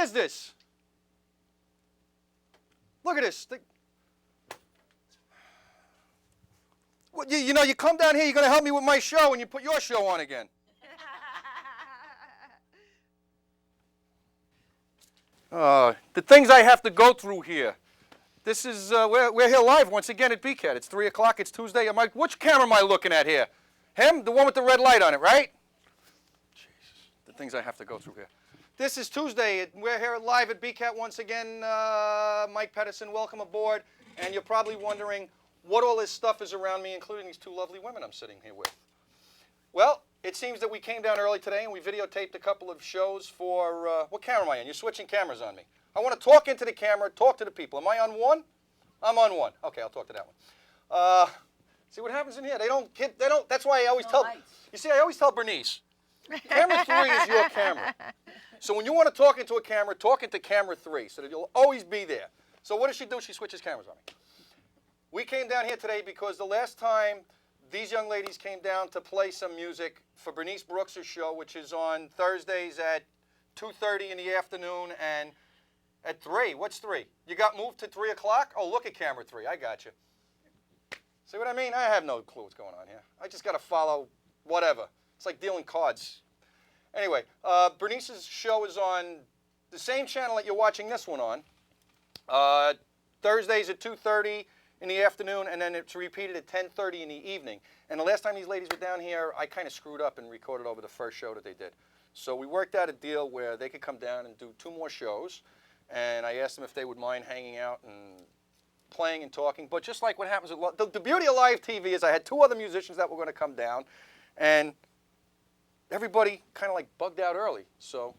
is this? Look at this. Well, you know, you come down here, you're going to help me with my show, and you put your show on again. The things I have to go through here. This is, we're here live once again at BCAT. It's 3 o'clock, it's Tuesday. I'm like, which camera am I looking at here? Him? The one with the red light on it, right? Jesus, the things I have to go through here. This is Tuesday. We're here live at BCAT once again. Mike Pettersson, welcome aboard. And you're probably wondering what all this stuff is around me, including these two lovely women I'm sitting here with. Well, it seems that we came down early today and we videotaped a couple of shows for, what camera am I on? You're switching cameras on me. I want to talk into the camera, talk to the people. Am I on one? I'm on one. Okay, I'll talk to that one. See what happens in here? They don't, that's why I always tell, you see, I always tell Bernice, camera 3 is your camera. So when you want to talk into a camera, talk into camera 3 so that you'll always be there. So what does she do? She switches cameras on me. We came down here today because the last time these young ladies came down to play some music for Bernice Brooks' show, which is on Thursdays at 2:30 in the afternoon and at 3. What's 3? You got moved to 3 o'clock? Oh, look at camera 3. I got you. See what I mean? I have no clue what's going on here. I just got to follow whatever. It's like dealing cards. Anyway, Bernice's show is on the same channel that you're watching this one on. Thursdays at 2:30 in the afternoon, and then it's repeated at 10:30 in the evening. And the last time these ladies were down here, I kind of screwed up and recorded over the first show that they did. So we worked out a deal where they could come down and do 2 more shows. And I asked them if they would mind hanging out and playing and talking. But just like what happens with the beauty of live TV is I had 2 other musicians that were going to come down, and everybody kind of like bugged out early. So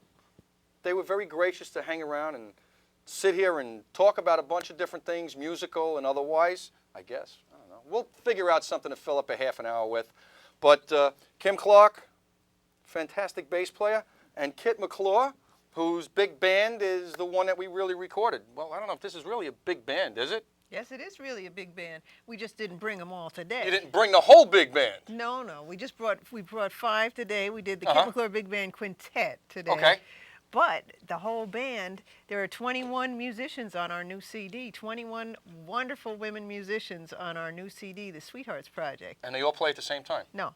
they were very gracious to hang around and sit here and talk about a bunch of different things, musical and otherwise, I guess. I don't know. We'll figure out something to fill up a half an hour with. But Kim Clarke, fantastic bass player, and Kit McClure, whose big band is the one that we really recorded. Well, I don't know if this is really a big band, is it? Yes, it is really a big band. We just didn't bring them all today. You didn't bring the whole big band? No, no. We brought 5 today. We did the Kit McClure Big Band Quintet today. Okay. But the whole band, there are 21 musicians on our new CD, 21 wonderful women musicians on our new CD, The Sweethearts Project. And they all play at the same time? No.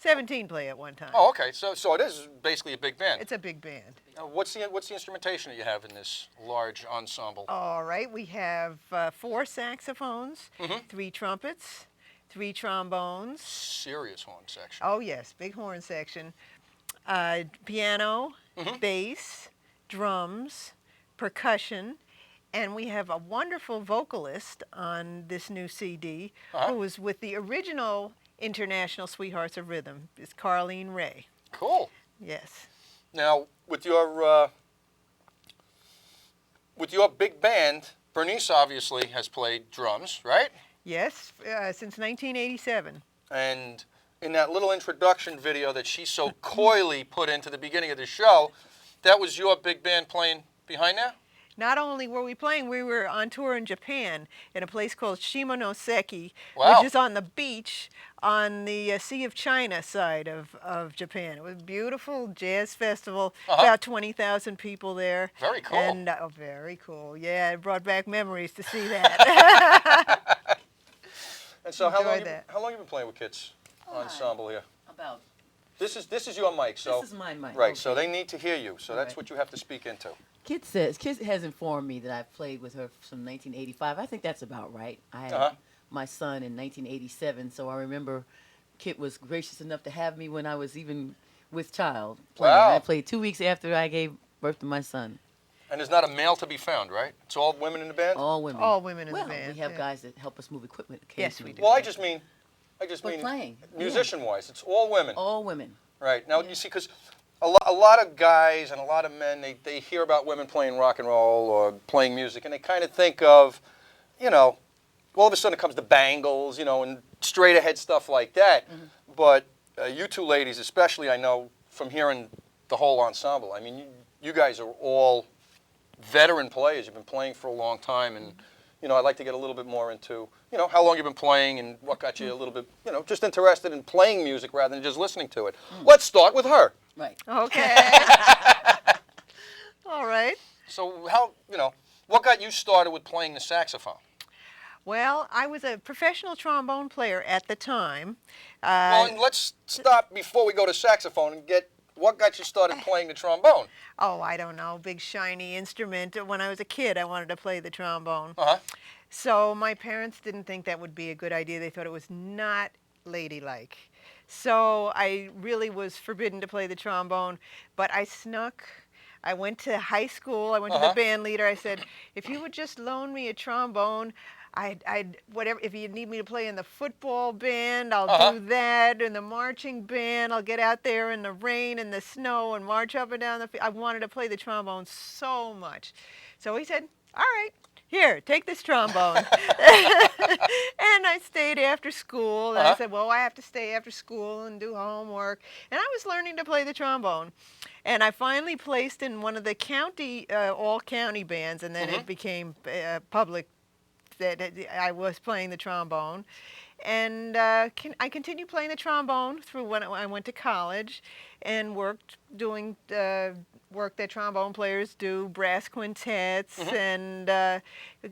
17 play at one time. Oh, okay. So it is basically a big band. It's a big band. What's the instrumentation that you have in this large ensemble? All right. We have 4 saxophones, 3 trumpets, 3 trombones. Serious horn section. Oh, yes. Big horn section. Piano, bass, drums, percussion, and we have a wonderful vocalist on this new CD who was with the original International Sweethearts of Rhythm. It's Carlene Ray. Cool. Yes. Now, with your big band, Bernice obviously has played drums, right? Yes, since 1987. And in that little introduction video that she so coyly put into the beginning of the show, that was your big band playing behind there? Not only were we playing, we were on tour in Japan in a place called Shimonoseki, Wow. which is on the beach on the Sea of China side of Japan. It was a beautiful jazz festival, about 20,000 people there. Very cool. And, very cool. Yeah, it brought back memories to see that. And so how long you been playing with Kit's ensemble here? About. This is your mic, so. This is my mic. Right, okay. so they need to hear you, so that's right. what you have to speak into. Kit has informed me that I've played with her from 1985. I think that's about right. I had my son in 1987, so I remember Kit was gracious enough to have me when I was even with child playing. Wow. I played 2 weeks after I gave birth to my son. And there's not a male to be found, right? It's all women in the band? All women. All women in well, the band. we have yeah. guys that help us move equipment Yes, we occasionally. do. Well, I just mean playing. musician-wise, it's all women. All women. Right. Now, you see, because a lot of guys and a lot of men, they hear about women playing rock and roll or playing music, and they kind of think of, all of a sudden it comes to Bangles, and straight-ahead stuff like that. But you two ladies, especially, I know from hearing the whole ensemble, I mean, you guys are all veteran players. You've been playing for a long time, and I'd like to get a little bit more into, how long you've been playing and what got you a little bit, just interested in playing music rather than just listening to it. Let's start with her. Right. Okay. All right. So what got you started with playing the saxophone? Well, I was a professional trombone player at the time. Well, and let's stop before we go to saxophone and get what got you started playing the trombone. Oh, I don't know, big shiny instrument. When I was a kid, I wanted to play the trombone. Uh-huh. So my parents didn't think that would be a good idea. They thought it was not ladylike. So I really was forbidden to play the trombone, but I snuck. I went to high school. I went to the band leader. I said, if you would just loan me a trombone, I'd whatever. If you need me to play in the football band, I'll do that. In the marching band, I'll get out there in the rain and the snow and march up and down the field. I wanted to play the trombone so much. So he said, all right, here, take this trombone. And I stayed after school. And I said, well, I have to stay after school and do homework. And I was learning to play the trombone. And I finally placed in one of the county, all-county bands, and then it became public that I was playing the trombone. And I continued playing the trombone through when I went to college and worked doing work that trombone players do, brass quintets and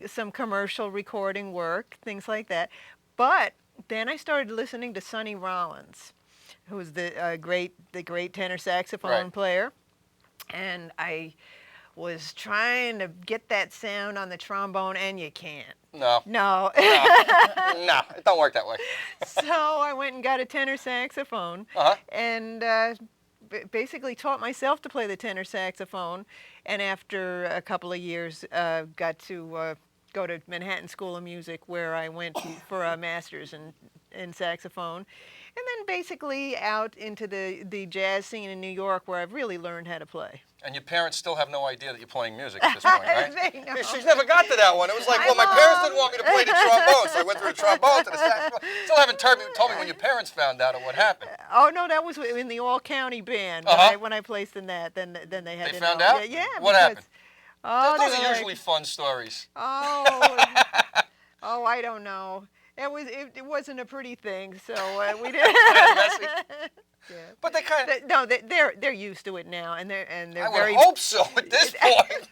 some commercial recording work, things like that. But then I started listening to Sonny Rollins, who was the great tenor saxophone player. And I was trying to get that sound on the trombone, and you can't. No. No. No, it don't work that way. So I went and got a tenor saxophone and basically taught myself to play the tenor saxophone. And after a couple of years, got to go to Manhattan School of Music, where I went for a master's in saxophone. And then basically out into the jazz scene in New York, where I've really learned how to play. And your parents still have no idea that you're playing music at this point, right? They know. Yeah, she's never got to that one. It was like, well, my parents didn't want me to play the trombone, so I went through the trombone to the saxophone. Still haven't told me when your parents found out or what happened. Oh no, that was in the all-county band when I placed in that. Then they had They to found know. out? Yeah. What happened? Oh, Those they are were usually fun stories. Oh, I don't know. It wasn't a pretty thing, so we didn't. Messy. Yeah. But they kind of. No, they're used to it now, and they're I very. would hope so at this point.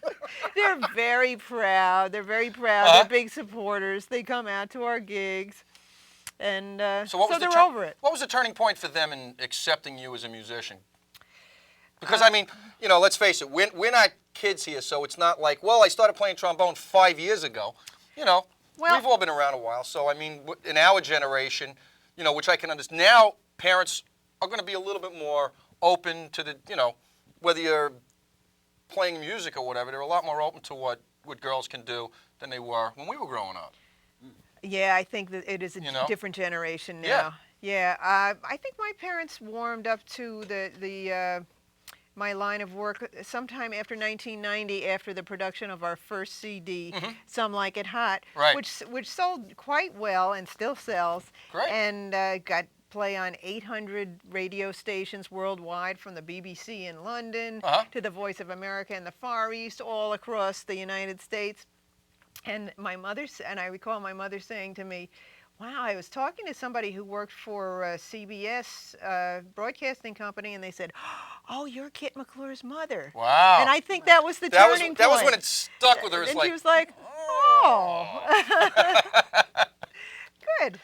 They're very proud. They're very proud. They're big supporters. They come out to our gigs, and so they're over it. What was the turning point for them in accepting you as a musician? Because I mean, let's face it, we're not kids here, so it's not like, well, I started playing trombone 5 years ago. Well, we've all been around a while, so I mean, in our generation, which I can understand. Now, parents are going to be a little bit more open to the, whether you're playing music or whatever, they're a lot more open to what girls can do than they were when we were growing up. Yeah, I think that it is a different generation now. Yeah, I think my parents warmed up to my line of work sometime after 1990, after the production of our first CD, Some Like It Hot, which sold quite well and still sells. Great. And got play on 800 radio stations worldwide, from the BBC in London to the Voice of America in the Far East, all across the United States. And I recall my mother saying to me, wow, I was talking to somebody who worked for CBS Broadcasting Company, and they said, oh, you're Kit McClure's mother. Wow. And I think that was the turning point. That was when it stuck with her. And she was like, oh. Good.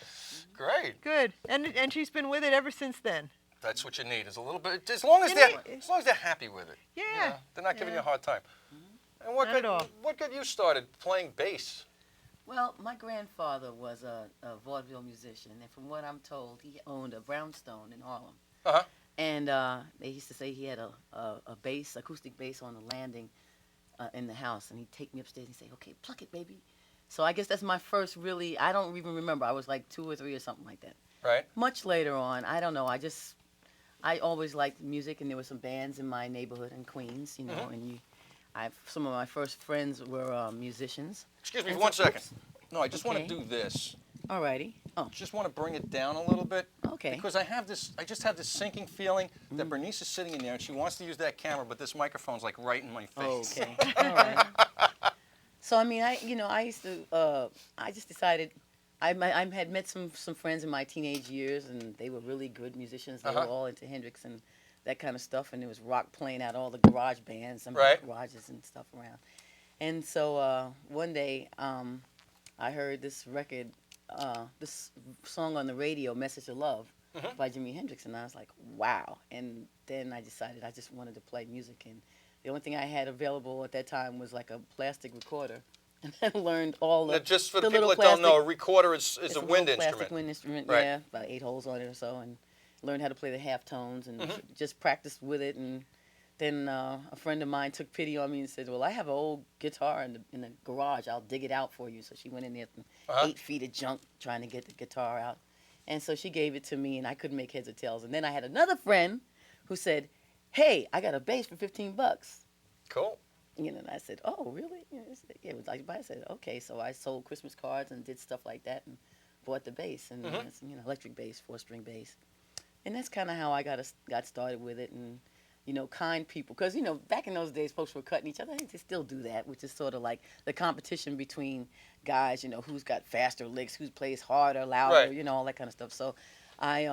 Great. Good. And she's been with it ever since then. That's what you need, is a little bit, as long as they're happy with it. Yeah. They're not giving you a hard time. And what got you started playing bass? Well, my grandfather was a vaudeville musician, and from what I'm told, he owned a brownstone in Harlem. And they used to say he had a bass, acoustic bass, on the landing in the house, and he'd take me upstairs and say, okay, pluck it, baby. So I guess that's my first really, I don't even remember, I was like 2 or 3 or something like that. Right. Much later on, I don't know, I always liked music, and there were some bands in my neighborhood in Queens, and some of my first friends were musicians. Excuse me for 1 second. No, I just want to do this. Alrighty. Oh. Just want to bring it down a little bit. Okay. Because I just have this sinking feeling that Bernice is sitting in there and she wants to use that camera, but this microphone's like right in my face. Okay. All right. So I mean, I just decided, I had met some friends in my teenage years, and they were really good musicians. They were all into Hendrix and that kind of stuff, and there was rock playing out all the garage bands, some Right. garages and stuff around. And so one day I heard this record, this song on the radio, "Message of Love" by Jimi Hendrix, and I was like, wow. And then I decided I just wanted to play music, and the only thing I had available at that time was like a plastic recorder. And I learned all Now, the just for the little people that don't know, a plastic- recorder is it's a little wind plastic instrument. wind instrument, Right. yeah, about 8 holes on it or so, and learned how to play the half tones and just practiced with it. And then a friend of mine took pity on me and said, "Well, I have an old guitar in the garage. I'll dig it out for you." So she went in there with 8 feet of junk trying to get the guitar out, and so she gave it to me, and I couldn't make heads or tails. And then I had another friend who said, "Hey, I got a bass for $15." Cool. You know, and I said, "Oh, really?" You know, yeah, it was like, I said, "Okay." So I sold Christmas cards and did stuff like that, and bought the bass, and it's, you know, electric bass, 4-string bass, and that's kind of how I got started with it. And you know, kind people, because you know, back in those days, folks were cutting each other. I think they still do that, which is sort of like the competition between guys. You know, who's got faster licks, who plays harder, louder, Right. you know, all that kind of stuff. So I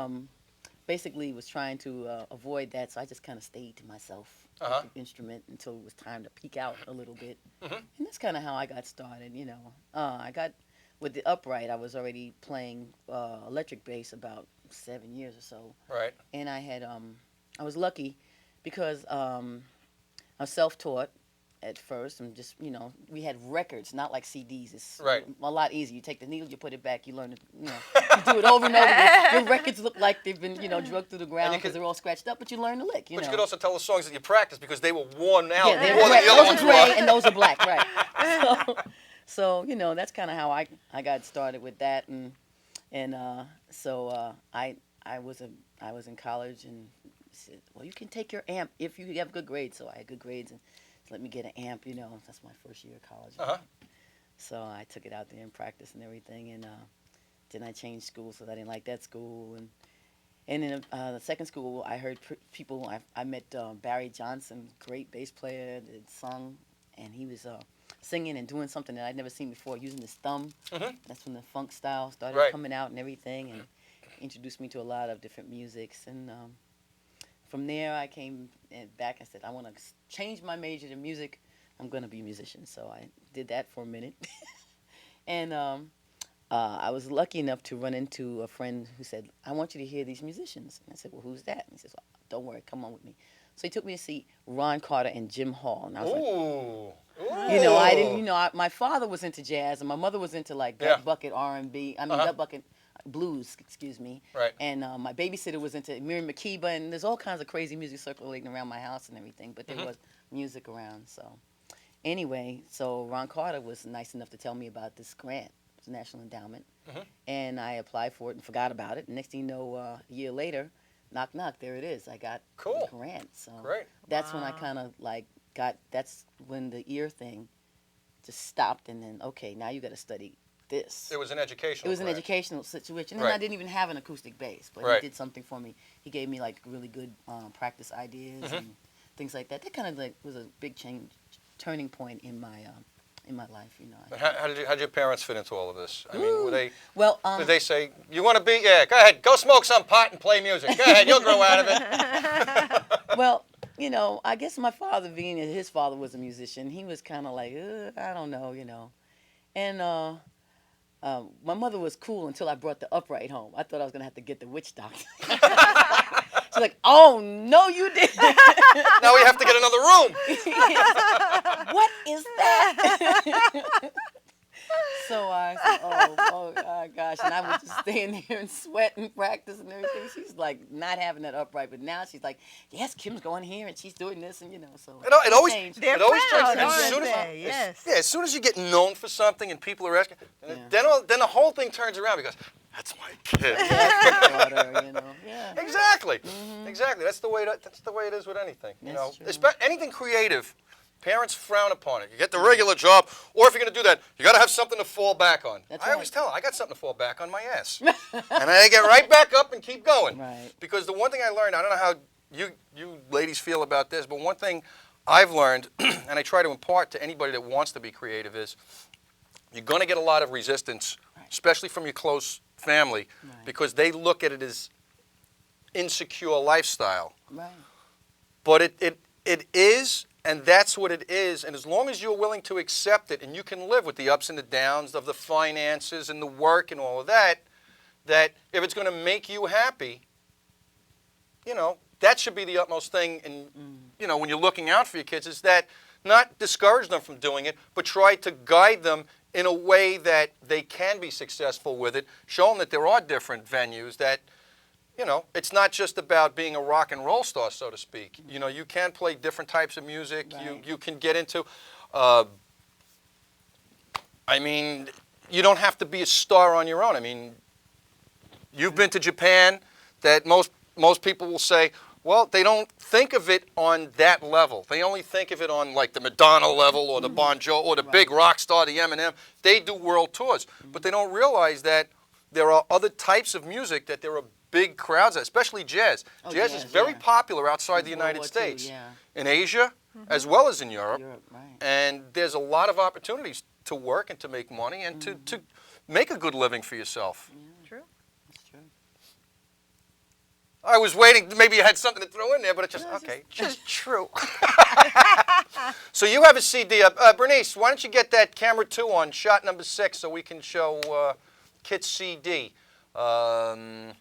basically was trying to avoid that, so I just kind of stayed to myself. With the instrument until it was time to peek out a little bit, and that's kind of how I got started. You know, I got with the upright. I was already playing electric bass about 7 years or so, Right. and I had I was lucky because I was self-taught at first, and just, you know, we had records, not like CDs. It's Right. a lot easier. You take the needle, you put it back, you learn it, you know, you do it over and over again. Your records look like they've been, you know, drugged through the ground because they're all scratched up, but you learn the lick, you But know. you could also tell the songs that you practiced because they were worn out Yeah, they're more than gray. the other Those ones are gray were. and those are black, right? So you know, that's kind of how I got started with that, and so I was in college, and said, well, you can take your amp if you have good grades. So I had good grades, and let me get an amp. You know, that's my first year of college. So I took it out there and practiced and everything, and then I changed schools because I didn't like that school, and in the second school, I heard people. I met Barry Johnson, great bass player that sung, and he was singing and doing something that I'd never seen before, using his thumb. That's when the funk style started coming out and everything, and introduced me to a lot of different musics. And from there, I came back and said, I want to change my major to music. I'm going to be a musician. So I did that for a minute. And I was lucky enough to run into a friend who said, I want you to hear these musicians. And I said, well, who's that? And he says, well, don't worry, come on with me. So he took me to see Ron Carter and Jim Hall. And I was like, you know, I didn't, you know, my father was into jazz, and my mother was into like Gut Bucket R&B. I mean, Gut Bucket blues, excuse me. Right. And my babysitter was into Miriam Makeba, and there's all kinds of crazy music circulating around my house and everything, but there was music around. So anyway, so Ron Carter was nice enough to tell me about this grant. It was a national endowment. And I applied for it and forgot about it. Next thing you know, a year later, knock, knock, there it is. I got the grant. So that's when I kind of like that's when the ear thing just stopped, and then, okay, now you got to study this. It was an educational It was an grant. educational situation. And I didn't even have an acoustic bass, but he did something for me. He gave me like really good practice ideas and things like that. That kind of like was a big turning point in my life, you know. But how did your parents fit into all of this? I mean, were they? Well, did they say, you want to be? Yeah, go ahead, go smoke some pot and play music. Go ahead, you'll grow out of it. Well, you know, I guess my father, being that his father was a musician, he was kind of like, I don't know, you know. And my mother was cool until I brought the upright home. I thought I was going to have to get the witch doctor. She's like, oh, no, you didn't. Now we have to get another room. What is that? So I said, oh gosh. And I would just stand there and sweat and practice and everything. She's like not having that upright. But now she's like, yes, Kim's going here and she's doing this, and you know, so It always changed. They're it always proud, turns aren't as soon as they? Yes. as soon as you get known for something and people are asking, then the whole thing turns around because that's my kid. Daughter, you know. Yeah. Exactly. Exactly. That's the way it is with anything. You know, That's true. anything creative, parents frown upon it. You get the regular job, or if you're going to do that, you got to have something to fall back on. That's I always right. tell them, I got something to fall back on, my ass, and I get right back up and keep going. Right. Because the one thing I learned, I don't know how you ladies feel about this, but one thing I've learned, and I try to impart to anybody that wants to be creative, is you're going to get a lot of resistance, especially from your close family, because they look at it as insecure lifestyle. Right. But it is, and that's what it is. And as long as you're willing to accept it and you can live with the ups and the downs of the finances and the work and all of that, that if it's going to make you happy, you know, that should be the utmost thing. And, you know, when you're looking out for your kids, is that not discourage them from doing it, but try to guide them in a way that they can be successful with it, show them that there are different venues, that, you know, it's not just about being a rock and roll star, so to speak. You know, you can play different types of music. Right. You can get into, I mean, you don't have to be a star on your own. I mean, you've been to Japan, that most people will say, well, they don't think of it on that level. They only think of it on like the Madonna level or the Bon Jovi or the big rock star, the Eminem. They do world tours, but they don't realize that there are other types of music that there are big crowds, especially jazz. Jazz is very popular outside the United States, in Asia, as well as in Europe. Right. And there's a lot of opportunities to work and to make money and to make a good living for yourself. True. That's true. I was waiting, maybe you had something to throw in there, but it's just, okay, just true. So you have a CD. Bernice, why don't you get that camera 2 on shot number 6 so we can show Kit's CD. Now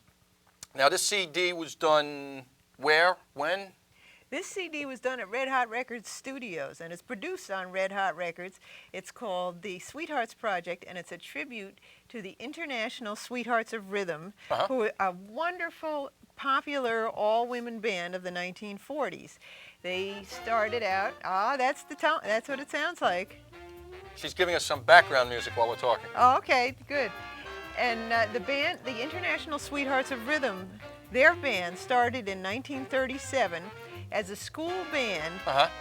this CD was done where, when? This CD was done at Red Hot Records Studios, and it's produced on Red Hot Records. It's called the Sweethearts Project, and it's a tribute to the International Sweethearts of Rhythm, who are a wonderful, popular, all-women band of the 1940s. They started out, that's what it sounds like. She's giving us some background music while we're talking. Oh, okay, good. And the band, the International Sweethearts of Rhythm, their band started in 1937 as a school band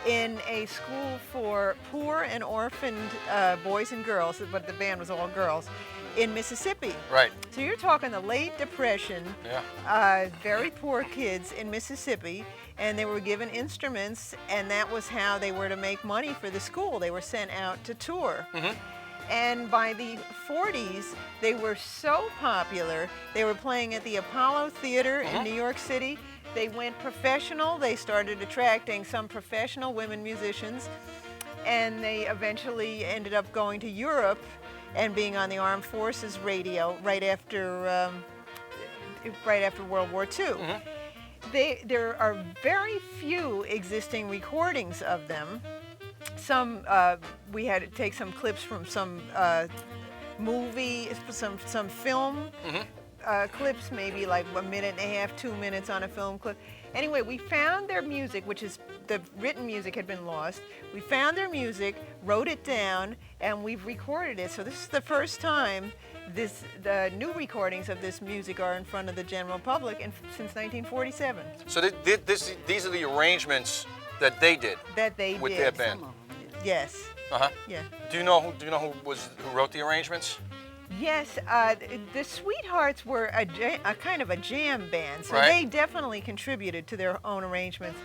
in a school for poor and orphaned boys and girls, but the band was all girls, in Mississippi. Right. So you're talking the late Depression, very poor kids in Mississippi, and they were given instruments, and that was how they were to make money for the school. They were sent out to tour. And by the 40s, they were so popular, they were playing at the Apollo Theater in New York City. They went professional. They started attracting some professional women musicians, and they eventually ended up going to Europe and being on the Armed Forces radio right after World War II. There are very few existing recordings of them. Some we had to take some clips from some movie, some film clips, maybe like 1.5 minutes, 2 minutes on a film clip. Anyway, we found their music, which is the written music had been lost. We found their music, wrote it down, and we've recorded it. So this is the first time the new recordings of this music are in front of the general public since 1947. So these are the arrangements that they did. That they with did. their band. Yes. Yeah. Do you know who wrote the arrangements? Yes, the Sweethearts were a kind of a jam band, so Right. they definitely contributed to their own arrangements.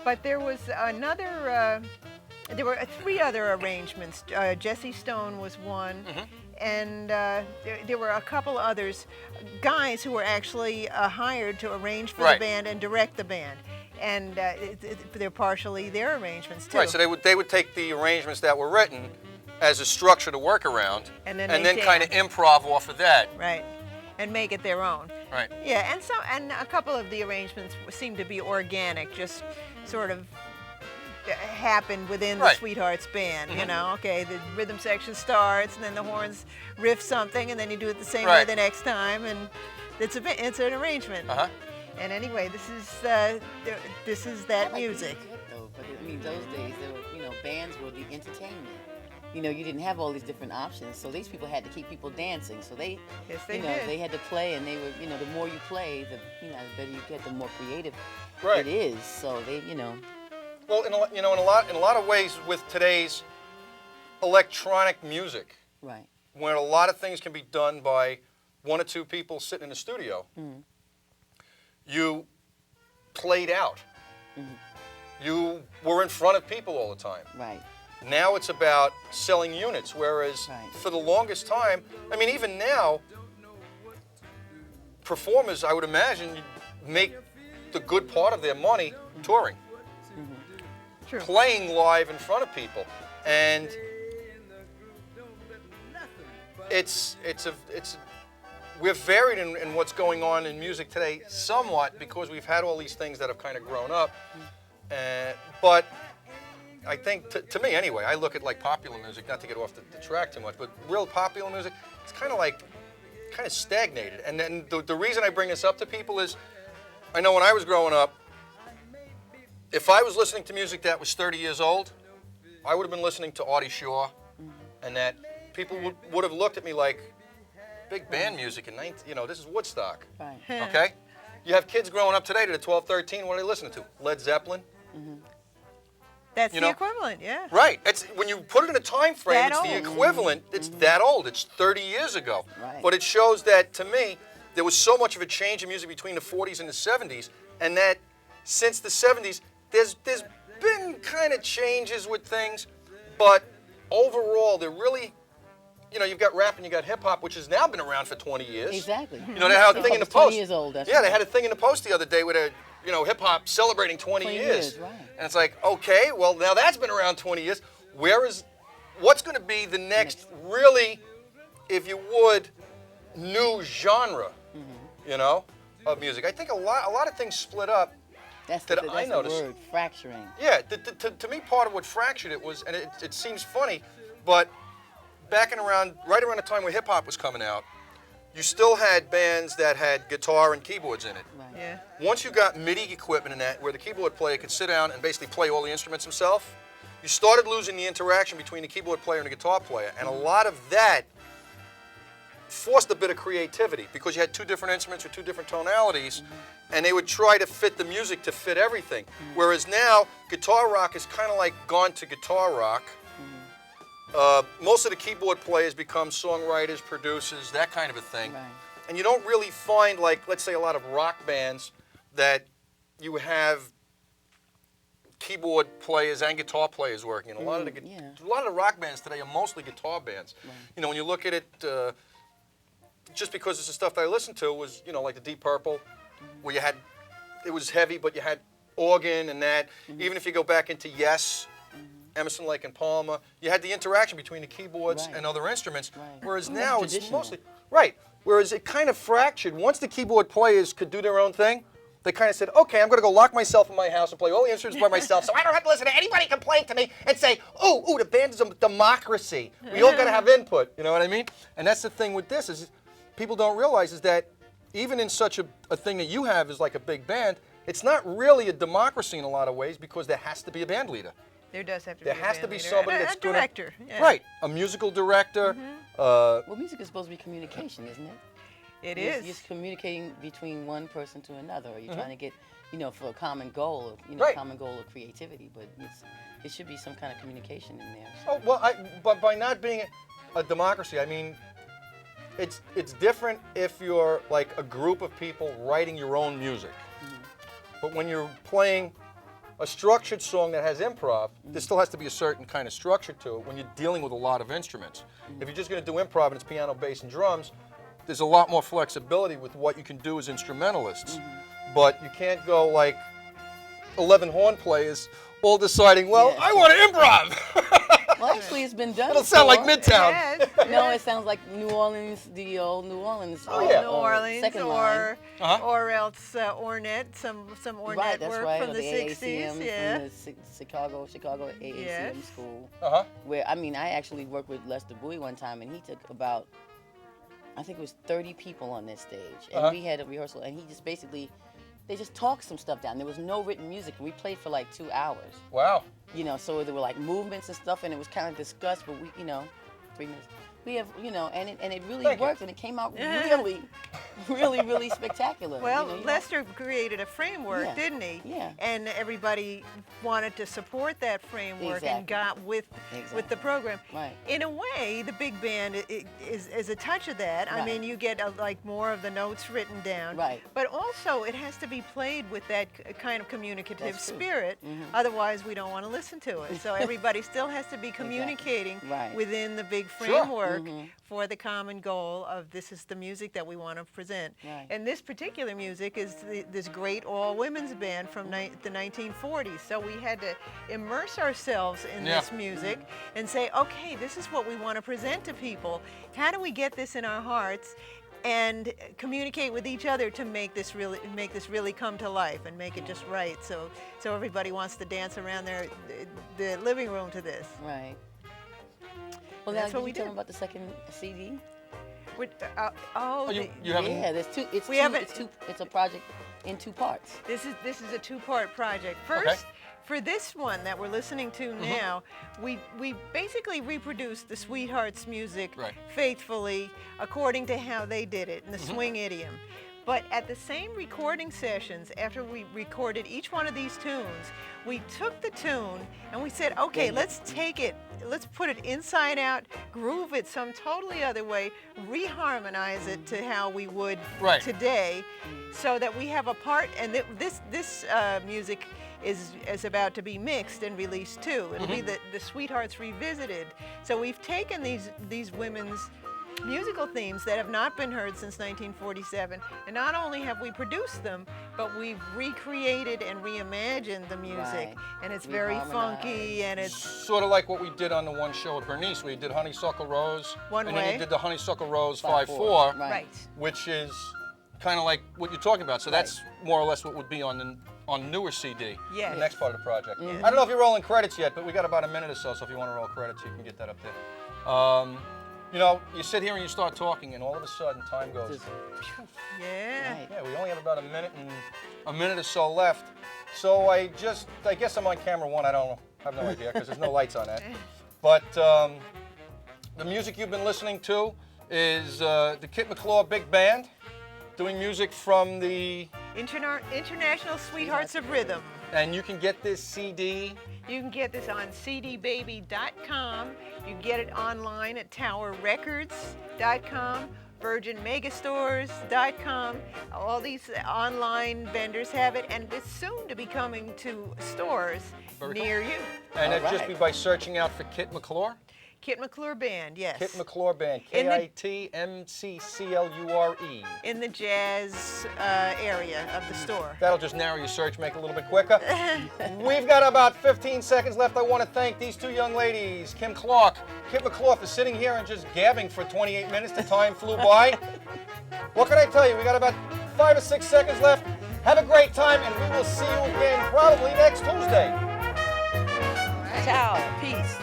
But there was there were 3 other arrangements. Jesse Stone was one, and there were a couple others, guys who were actually hired to arrange for the band and direct the band. And they're partially their arrangements too. Right, so they would take the arrangements that were written as a structure to work around, and then kind of improv off of that. Right, and make it their own. Right. Yeah, and a couple of the arrangements seemed to be organic, just sort of happened within the Sweethearts band. You know, okay, the rhythm section starts, and then the horns riff something, and then you do it the same way the next time, and it's an arrangement. And anyway, this is that music. Though, but I mean, those days, bands were the entertainment. You didn't have all these different options, so these people had to keep people dancing. So they did. They had to play, and they were, the more you play, the better you get, the more creative Right. it is. So they, Well, in a lot of ways, with today's electronic music, right, when a lot of things can be done by 1 or 2 people sitting in the studio, you played out. You were in front of people all the time. right. Now it's about selling units, whereas for the longest time, I mean, even now, performers, I would imagine, make the good part of their money touring. true. playing live in front of people. And we're varied in what's going on in music today somewhat because we've had all these things that have kind of grown up. But I think, to me anyway, I look at like popular music, not to get off the track too much, but real popular music, it's kind of stagnated. And then the reason I bring this up to people is, I know when I was growing up, if I was listening to music that was 30 years old, I would have been listening to Artie Shaw, and that people would have looked at me like, big band music in this is Woodstock. Right. Okay? You have kids growing up today that are 12, 13, what are they listening to? Led Zeppelin? That's the equivalent, yeah. Right. It's when you put it in a time frame, That it's the old. equivalent. It's that old. It's 30 years ago. Right. But it shows that, to me, there was so much of a change in music between the 40s and the 70s, and that since the 70s, there's been kind of changes with things, but overall, they're really, you've got rap and you got hip hop, which has now been around for 20 years. Exactly. They had a thing in the It's Post. 20 years old, that's yeah, right. they had a thing in the Post the other day with hip hop celebrating 20 years. Right. And it's like, okay, well, now that's been around 20 years. What's going to be the next really, if you would, new genre, of music? I think a lot of things split up. That's that the I noticed. word, fracturing. Yeah, to me, part of what fractured it was, and it seems funny, but right around the time where hip hop was coming out, you still had bands that had guitar and keyboards in it. Right. Yeah. Once you got MIDI equipment in that, where the keyboard player could sit down and basically play all the instruments himself, you started losing the interaction between the keyboard player and the guitar player, and a lot of that forced a bit of creativity because you had two different instruments with two different tonalities, and they would try to fit the music to fit everything. Whereas now, guitar rock is kind of like gone to guitar rock. Most of the keyboard players become songwriters, producers, that kind of a thing. Right. And you don't really find, like, let's say a lot of rock bands that you have keyboard players and guitar players working. And a lot of the rock bands today are mostly guitar bands. Right. When you look at it, just because it's the stuff that I listened to was, like the Deep Purple, where it was heavy, but you had organ and that. Even if you go back into Yes, Emerson, Lake and Palmer, you had the interaction between the keyboards Right. and other instruments. Right. Whereas More now it's traditional. mostly right. Whereas it kind of fractured. Once the keyboard players could do their own thing, they kind of said, okay, I'm going to go lock myself in my house and play all the instruments by myself, so I don't have to listen to anybody complain to me and say, ooh, the band is a democracy. We all got to have input. You know what I mean? And that's the thing with this is people don't realize is that even in such a thing that you have is like a big band, it's not really a democracy in a lot of ways because there has to be a band leader. There does have to There be a has band to be leader. somebody And that's a gonna- director. Yeah. Right, a musical director. Well, music is supposed to be communication, isn't it? It You're is. just communicating between one person to another, or you're trying to get, for a common goal, Right. common goal of creativity. But it should be some kind of communication in there. Oh, well, but by not being a democracy, I mean, it's different if you're like a group of people writing your own music. But when you're playing a structured song that has improv, there still has to be a certain kind of structure to it when you're dealing with a lot of instruments. If you're just going to do improv and it's piano, bass, and drums, there's a lot more flexibility with what you can do as instrumentalists. But you can't go like 11 horn players all deciding, well, Yeah. I want to improv. Well, actually, it's been done. It'll sound like before. Midtown. Yes. No, it sounds like New Orleans, the old New Orleans. yeah. New Orleans, second line. or else Ornette, some Ornette Right, that's work right. from or the AACM 60s. Yeah. from the Chicago AACM Yes. school. Uh-huh. Where, I actually worked with Lester Bowie one time, and he took about, I think it was 30 people on that stage. And we had a rehearsal, and he just basically, they just talked some stuff down. There was no written music, and we played for like 2 hours. Wow. So there were like movements and stuff, and it was kind of discussed, but we, 3 minutes. We have, and it really Thank you. worked, and it came out really, really, really spectacular. Well, you know. Lester created a framework, Yeah. didn't he? Yeah. And everybody wanted to support that framework and Exactly. got with the program. Right. In a way, the big band is a touch of that. I Right. mean, you get like more of the notes written down. Right. But also, it has to be played with that kind of communicative That's true. spirit. Otherwise, we don't want to listen to it. So everybody still has to be communicating Right. within the big framework for the common goal of this is the music that we want to present. Right. And this particular music is this great all-women's band from the 1940s. So we had to immerse ourselves in this music and say, okay, this is what we want to present to people. How do we get this in our hearts and communicate with each other to make this really come to life and make it just right? So everybody wants to dance around the living room to this. Right. Well, That's now what we tell did. them about the second CD. You haven't? Yeah, there's two. It's a project in 2 parts. This is a 2-part project. First, for this one that we're listening to now, we basically reproduced the Sweethearts music faithfully according to how they did it in the swing idiom. But at the same recording sessions, after we recorded each one of these tunes, we took the tune and we said, okay, let's take it, let's put it inside out, groove it some totally other way, reharmonize it to how we would today, so that we have a part, and this music is about to be mixed and released too. It'll be the Sweethearts Revisited. So we've taken these women's musical themes that have not been heard since 1947, and not only have we produced them, but we've recreated and reimagined the music, and it's very funky, and it's sort of like what we did on the one show with Bernice, where you did Honeysuckle Rose, then you did the Honeysuckle Rose 5/4, right. which is kind of like what you're talking about. So that's more or less what would be on the newer CD, Yes. the next part of the project. I don't know if you're rolling credits yet, but we got about a minute or so if you want to roll credits, you can get that up there. You know, you sit here and you start talking, and all of a sudden time goes. Yeah. Yeah, we only have about a minute or so left. So I guess I'm on camera one. I have no idea because there's no lights on that. But the music you've been listening to is the Kit McClure Big Band, doing music from the International Sweethearts of Rhythm. And you can get this CD. You can get this on cdbaby.com. You can get it online at towerrecords.com, virginmegastores.com. All these online vendors have it, and it's soon to be coming to stores near you. And it'd just be by searching out for Kit McClure? Kit McClure Band, yes. Kit McClure Band, KITMCCLURE. In the jazz area of the store. That'll just narrow your search, make it a little bit quicker. We've got about 15 seconds left. I want to thank these 2 young ladies, Kim Clarke, Kit McClure, for sitting here and just gabbing for 28 minutes. The time flew by. What can I tell you? We got about 5 or 6 seconds left. Have a great time, and we will see you again probably next Tuesday. Ciao. Peace.